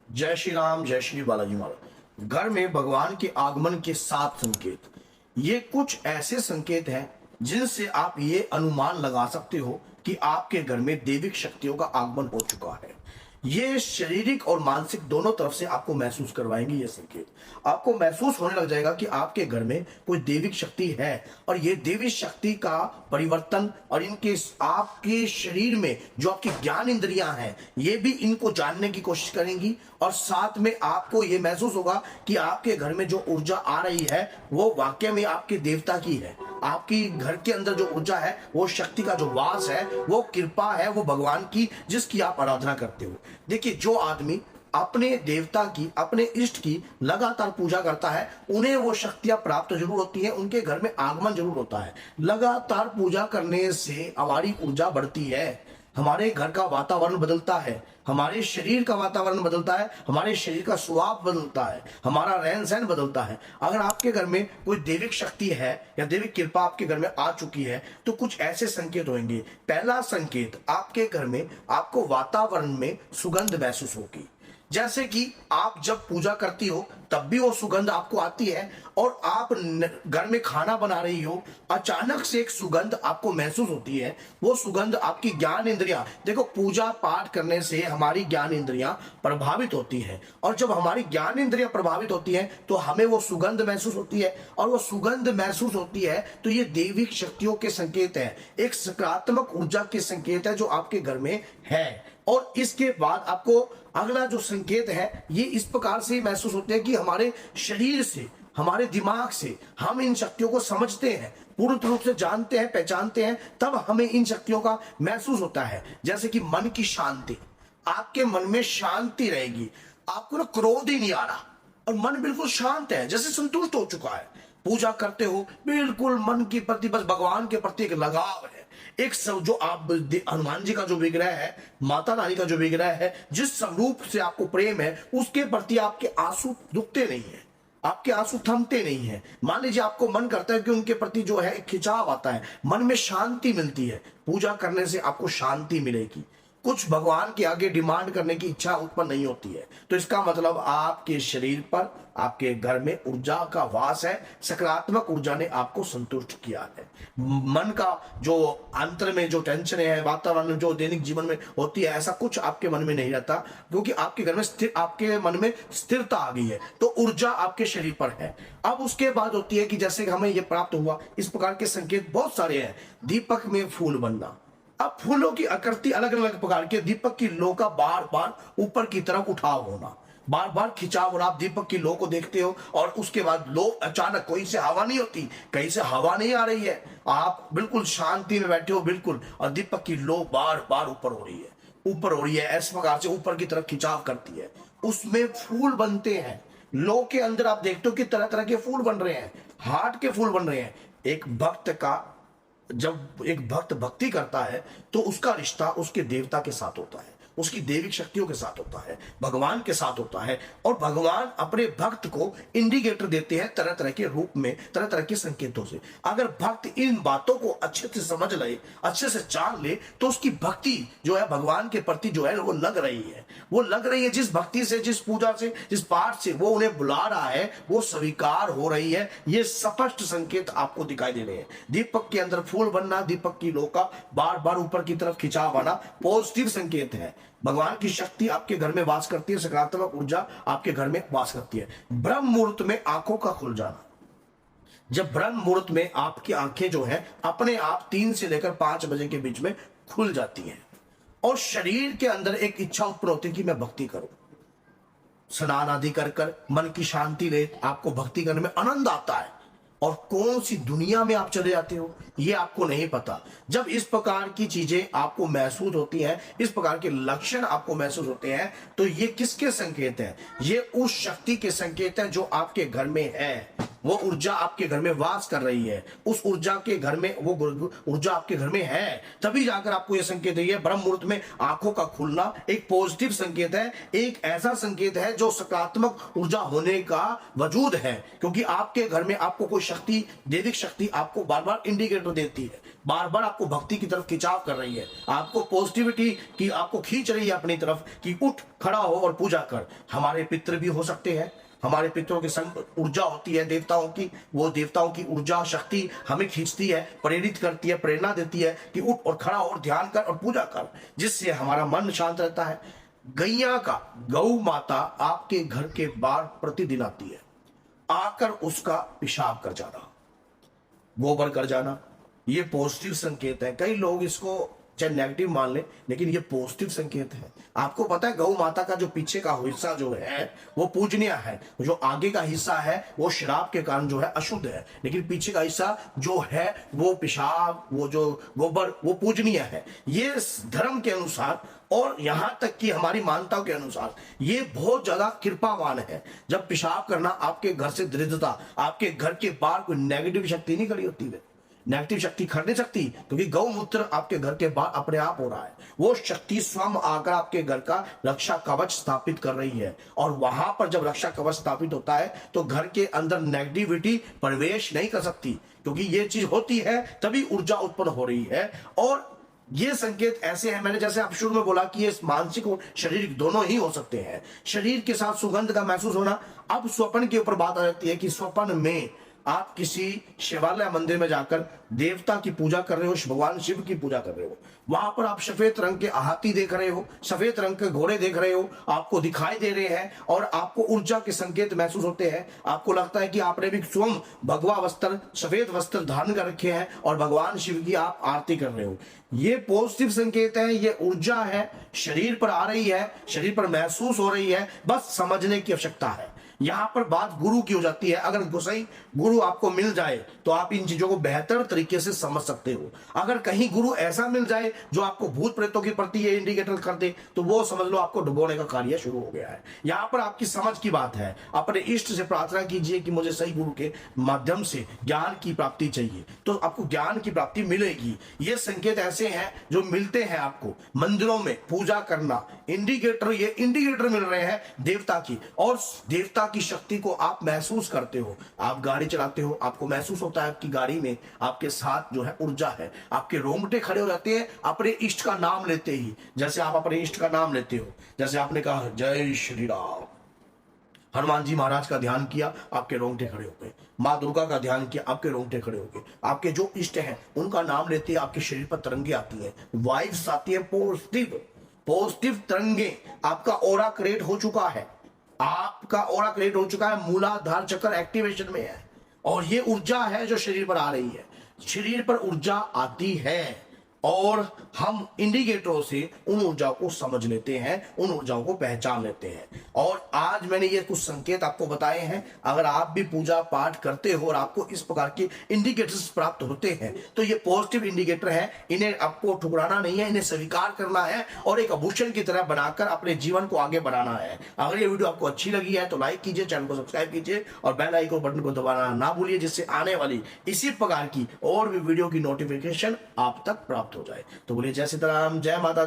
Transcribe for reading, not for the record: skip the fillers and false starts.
जय श्री राम, जय श्री बालाजी महाराज। घर में भगवान के आगमन के 7 संकेत। ये कुछ ऐसे संकेत हैं जिनसे आप ये अनुमान लगा सकते हो कि आपके घर में दैविक शक्तियों का आगमन हो चुका है। ये शारीरिक और मानसिक दोनों तरफ से आपको महसूस करवाएंगे। ये संकेत आपको महसूस होने लग जाएगा कि आपके घर में कोई दैविक शक्ति है और ये दैविक शक्ति का परिवर्तन और इनके आपके शरीर में जो आपकी ज्ञान इंद्रियां हैं ये भी इनको जानने की कोशिश करेंगी। और साथ में आपको ये महसूस होगा कि आपके घर में जो ऊर्जा आ रही है वो वाकई में आपके देवता की है। आपकी घर के अंदर जो ऊर्जा है वो शक्ति का जो वास है, वो कृपा है, वो भगवान की जिसकी आप आराधना करते हो। देखिए, जो आदमी अपने देवता की, अपने इष्ट की लगातार पूजा करता है उन्हें वो शक्तियां प्राप्त जरूर होती है, उनके घर में आगमन जरूर होता है। लगातार पूजा करने से हमारी ऊर्जा बढ़ती है, हमारे घर का वातावरण बदलता है, हमारे शरीर का वातावरण बदलता है, हमारे शरीर का स्वभाव बदलता है, हमारा रहन सहन बदलता है। अगर आपके घर में कोई दैविक शक्ति है या दैविक कृपा आपके घर में आ चुकी है तो कुछ ऐसे संकेत होंगे। पहला संकेत, आपके घर में आपको वातावरण में सुगंध महसूस होगी। जैसे कि आप जब पूजा करती हो तब भी वो सुगंध आपको आती है, और आप घर में खाना बना रही हो, अचानक से एक सुगंध आपको महसूस होती है। वो सुगंध आपकी ज्ञान इंद्रियां, देखो पूजा पाठ करने से हमारी ज्ञान इंद्रियां प्रभावित होती हैं, और जब हमारी ज्ञान इंद्रियां प्रभावित होती हैं तो हमें वो सुगंध महसूस होती है, और वो सुगंध महसूस होती है तो ये दैविक शक्तियों के संकेत है, एक सकारात्मक ऊर्जा के संकेत है जो आपके घर में है। और इसके बाद आपको अगला जो संकेत है ये इस प्रकार से महसूस होते हैं कि हमारे शरीर से, हमारे दिमाग से हम इन शक्तियों को समझते हैं, पूर्ण रूप से जानते हैं, पहचानते हैं, तब हमें इन शक्तियों का महसूस होता है। जैसे कि मन की शांति, आपके मन में शांति रहेगी, आपको ना क्रोध ही नहीं आ रहा और मन बिल्कुल शांत है, जैसे संतुष्ट हो चुका है। पूजा करते हो बिल्कुल मन के प्रति, बस भगवान के प्रति एक लगाव है। एक सब जो आप हनुमान जी का जो विग्रह है, माता रानी का जो विग्रह है, जिस स्वरूप से आपको प्रेम है उसके प्रति आपके आंसू रुकते नहीं है, आपके आंसू थमते नहीं है। मान लीजिए आपको मन करता है कि उनके प्रति जो है खिंचाव आता है, मन में शांति मिलती है, पूजा करने से आपको शांति मिलेगी। कुछ भगवान के आगे डिमांड करने की इच्छा उत्पन्न नहीं होती है, तो इसका मतलब आपके शरीर पर, आपके घर में ऊर्जा का वास है, सकारात्मक ऊर्जा ने आपको संतुष्ट किया है। मन का जो अंतर में जो टेंशन है, वातावरण जो दैनिक जीवन में होती है, ऐसा कुछ आपके मन में नहीं रहता, क्योंकि आपके घर में स्थिर, आपके मन में स्थिरता आ गई है, तो ऊर्जा आपके शरीर पर है। अब उसके बाद होती है कि जैसे हमें यह प्राप्त हुआ, इस प्रकार के संकेत बहुत सारे हैं। दीपक में फूल बनना, अब फूलों की आकृति अलग अलग प्रकार के, दीपक की लो का बार बार ऊपर की तरफ उठाव होना, बार बार खिंचाव, और आप दीपक की लो को देखते हो और उसके बाद लो अचानक, कोई से हवा नहीं होती, कहीं से हवा नहीं आ रही है, आप बिल्कुल शांति में बैठे हो बिल्कुल, और दीपक की लो बार बार ऊपर हो रही है, ऊपर हो रही है, इस प्रकार से ऊपर की तरफ खिंचाव करती है, उसमें फूल बनते हैं। लो के अंदर आप देखते हो कि तरह तरह के फूल बन रहे हैं, हार्ट के फूल बन रहे हैं। एक भक्त का, जब एक भक्त भक्ति करता है तो उसका रिश्ता उसके देवता के साथ होता है, उसकी दैविक शक्तियों के साथ होता है, भगवान के साथ होता है, और भगवान अपने भक्त को इंडिकेटर देते हैं तरह तरह के रूप में, तरह तरह के संकेतों से। अगर भक्त इन बातों को अच्छे से समझ ले, अच्छे से जान ले, तो उसकी भक्ति जो है भगवान के प्रति जो है वो लग रही है, वो लग रही है। जिस भक्ति से, जिस पूजा से, जिस पाठ से वो उन्हें बुला रहा है वो स्वीकार हो रही है। ये स्पष्ट संकेत आपको दिखाई दे रहे हैं। दीपक के अंदर फूल बनना, दीपक की लो का बार बार ऊपर की तरफ खिंचाव आना पॉजिटिव संकेत है। भगवान की शक्ति आपके घर में वास करती है, सकारात्मक ऊर्जा आपके घर में वास करती है। ब्रह्म मुहूर्त में आंखों का खुल जाना, जब ब्रह्म मुहूर्त में आपकी आंखें जो है अपने आप 3 से लेकर 5 बजे के बीच में खुल जाती हैं, और शरीर के अंदर एक इच्छा उत्पन्न होती है कि मैं भक्ति करूं, स्नान आदि कर कर मन की शांति ले, आपको भक्ति करने में आनंद आता है, और कौन सी दुनिया में आप चले जाते हो ये आपको नहीं पता। जब इस प्रकार की चीजें आपको महसूस होती हैं, इस प्रकार के लक्षण आपको महसूस होते हैं, तो ये किसके संकेत हैं? ये उस शक्ति के संकेत हैं जो आपके घर में है। वो ऊर्जा आपके घर में वास कर रही है, उस ऊर्जा के घर में वो ऊर्जा आपके घर में है, तभी जाकर आपको यह संकेत है। ब्रह्म मुहूर्त में आंखों का खुलना एक पॉजिटिव संकेत है, एक ऐसा संकेत है जो सकारात्मक ऊर्जा होने का वजूद है, क्योंकि आपके घर में आपको कोई शक्ति, दैविक शक्ति आपको बार बार इंडिकेटर देती है, बार बार आपको भक्ति की तरफ खिंचाव कर रही है, आपको पॉजिटिविटी की आपको खींच रही है अपनी तरफ कि उठ खड़ा हो और पूजा कर। हमारे पितृ भी हो सकते हैं, हमारे पितरों के संग ऊर्जा होती है देवताओं की, वो देवताओं की ऊर्जा शक्ति हमें खींचती है, प्रेरित करती है, प्रेरणा देती है कि उठ और खड़ा हो और ध्यान कर और पूजा कर, जिससे हमारा मन शांत रहता है। गैया का, गौ माता आपके घर के बाहर प्रतिदिन आती है, आकर उसका पेशाब कर जाना, गोबर कर जाना, ये पॉजिटिव संकेत है। कई लोग इसको चाहे नेगेटिव मान ले, लेकिन ये पॉजिटिव संकेत है। आपको पता है गौ माता का जो पीछे का हिस्सा जो है वो पूजनीय है, जो आगे का हिस्सा है वो शराब के कारण जो है अशुद्ध है, लेकिन पीछे का हिस्सा जो है वो पेशाब, वो जो गोबर, वो पूजनीय है। ये धर्म के अनुसार और यहां तक कि हमारी मान्यताओं के अनुसार ये बहुत ज्यादा कृपावान है। जब पेशाब करना आपके घर से दरिद्रता, आपके घर के बाहर कोई नेगेटिव शक्ति नहीं खड़ी होती है, नेगेटिव शक्ति खड़ नहीं सकती, क्योंकि गौमूत्र आपके घर के बाहर अपने आप हो रहा है। वो शक्ति स्वयं आकर आपके घर का रक्षा कवच स्थापित कर रही है, और वहां पर जब रक्षा कवच स्थापित होता है तो घर के अंदर नेगेटिविटी प्रवेश नहीं कर सकती, क्योंकि ये चीज होती है तभी ऊर्जा उत्पन्न हो रही है। और ये संकेत ऐसे हैं, मैंने जैसे आप शुरू में बोला कि ये मानसिक और शारीरिक दोनों ही हो सकते हैं। शरीर के साथ सुगंध का महसूस होना। अब स्वप्न के ऊपर बात आ जाती है कि स्वप्न में आप किसी शिवालय मंदिर में जाकर देवता की पूजा कर रहे हो, भगवान शिव की पूजा कर रहे हो, वहां पर आप सफेद रंग के हाथी देख रहे हो, सफेद रंग के घोड़े देख रहे हो, आपको दिखाई दे रहे हैं और आपको ऊर्जा के संकेत महसूस होते हैं। आपको लगता है कि आपने भी स्वयं भगवा वस्त्र, सफेद वस्त्र धारण कर रखे हैं और भगवान शिव की आप आरती कर रहे हो। ये पॉजिटिव संकेत है, ये ऊर्जा है, शरीर पर आ रही है, शरीर पर महसूस हो रही है, बस समझने की आवश्यकता है। यहां पर बात गुरु की हो जाती है। अगर सही गुरु आपको मिल जाए तो आप इन चीजों को बेहतर तरीके से समझ सकते हो। अगर कहीं गुरु ऐसा मिल जाए जो आपको भूत प्रेतों के प्रति ये इंडिकेटर कर दे, तो वो समझ लो आपको डुबोने का कार्य शुरू हो गया है। यहां पर आपकी समझ की बात है। अपने इष्ट से प्रार्थना कीजिए कि मुझे सही गुरु के माध्यम से ज्ञान की प्राप्ति चाहिए, तो आपको ज्ञान की प्राप्ति मिलेगी। ये संकेत ऐसे हैं जो मिलते हैं आपको मंदिरों में पूजा करना, इंडिकेटर, ये इंडिकेटर मिल रहे हैं देवता की, और देवता की शक्ति को आप महसूस करते हो। आप गाड़ी चलाते हो, आपको महसूस होता है कि गाड़ी में आपके साथ जो है ऊर्जा है, आपके रोंगटे खड़े हो जाते हैं अपने इष्ट का नाम लेते ही। जैसे आप अपने इष्ट का नाम लेते हो, जैसे आपने कहा जय श्री राम, हनुमान जी महाराज का ध्यान किया, आपके रोंगटे खड़े हो गए। माँ दुर्गा का ध्यान किया, आपके रोंगटे खड़े हो गए। आपके जो इष्ट हैं उनका नाम लेते हैं, आपके शरीर पर तरंगे आती है, वाइब्स आती है, पॉजिटिव तरंगे। आपका ऑरा क्रिएट हो चुका है, आपका ऑरा क्रिएट हो चुका है, मूलाधार चक्र एक्टिवेशन में है, और ये ऊर्जा है जो शरीर पर आ रही है। शरीर पर ऊर्जा आती है और हम इंडिकेटरों से उन ऊर्जाओं को समझ लेते हैं, उन ऊर्जाओं को पहचान लेते हैं। और आज मैंने ये कुछ संकेत आपको बताए हैं। अगर आप भी पूजा पाठ करते हो और आपको इस प्रकार के इंडिकेटर्स प्राप्त होते हैं तो ये पॉजिटिव इंडिकेटर है। इन्हें आपको ठुकराना नहीं है, इन्हें स्वीकार करना है और एक आभूषण की तरह बनाकर अपने जीवन को आगे बढ़ाना है। अगर ये वीडियो आपको अच्छी लगी है तो लाइक कीजिए, चैनल को सब्सक्राइब कीजिए और बेल आइकन बटन को दबाना ना भूलिए, जिससे आने वाली इसी प्रकार की और भी वीडियो की नोटिफिकेशन आप तक प्राप्त हो जाए। तो बोलिए जय सीताराम, जय माता दी।